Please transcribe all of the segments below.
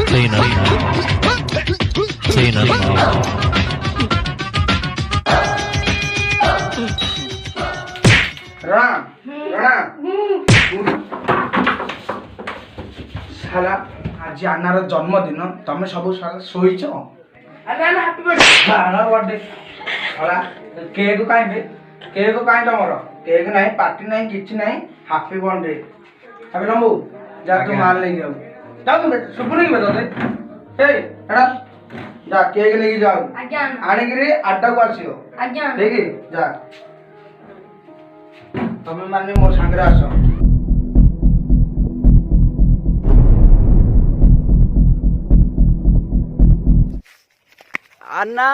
Cleaner. Rana, साला आज आनार जन्मदिन तमे सब साला सोईच हैप्पी बर्थडे साला केक काई तमर केक नहीं पार्टी नहीं किछि नहीं हैप्पी बर्थडे अबे नंबू जा तू माल ले जाओ जाओ तुम सुपुनी के बता दे ए एड़ा जा केक लेके जाओ आज्ञा आने गिरी अड्डा को आसियो आज्ञा ठीक है जा तमे माने मोर संगे आसो अन्ना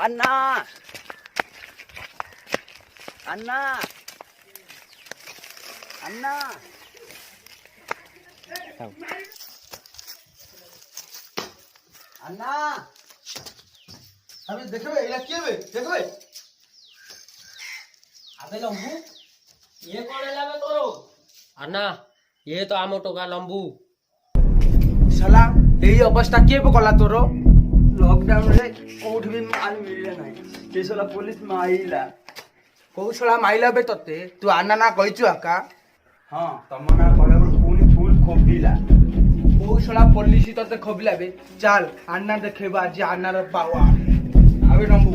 अन्ना अन्ना अन्ना अन्ना अबे देखबे एला केबे देखबे अबे लंबू ये कौन है लावे तोरो अन्ना ये तो आमो टोका लंबू साला एई अवस्था केबे कला तोरो लॉकडाउन रे कोठ भी माल मिलले नाही के साला पुलिस माइला को साला माइला बे तते तू आना ना कहिचु आका हां तमना कले पूरी फुल खोबिला को साला पुलिस तते खोबिला बे चल आना देखेबा आज आना रे पावा आबे नंबू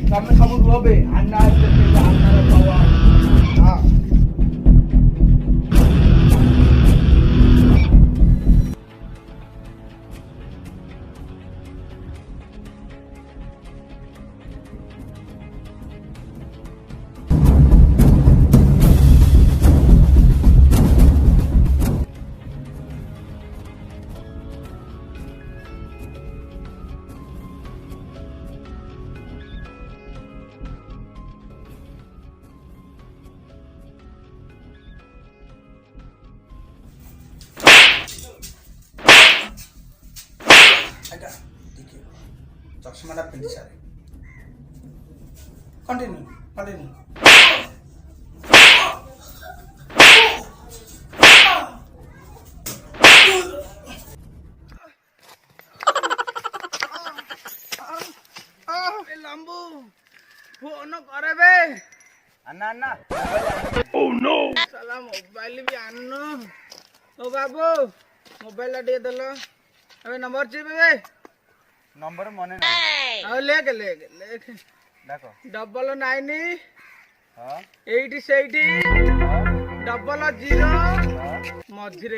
तमे सब रोबे आना देखेबा आना रे पावा हां देखिए चश्मा पिंधि सारे कंटिन्यू लंबू फोन करे बे अन्ना अन्ना ओह नो साला मोबाइल भी आनो ओ बाबू मोबाइल ला देलो अबे नंबर चाहिए बे नंबर मने नहीं आ लेख देखो 99 हां 80 00 मझिरे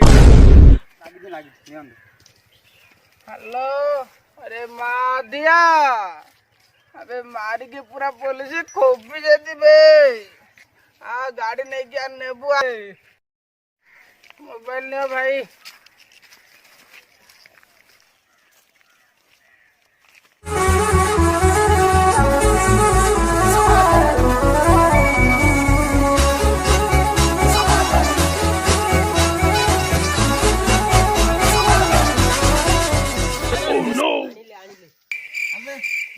लागी नियन हेलो अरे मार दिया अबे मारी के पूरा पुलिस खोपी जेती बे आ गाड़ी नहीं क्या नेबू मोबाइल ने भाई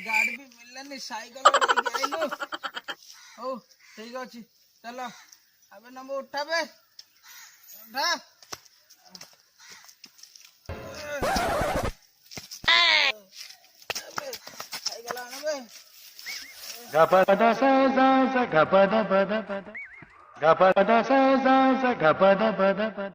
गाड़ी भी मिलनी साइकिल लेके आइलो ओ ठीक अछि चलो अबे नंबर उठाबे उठा अबे cycle आनबे Gapada sa gapada pada pada gapada sa gapada pada pada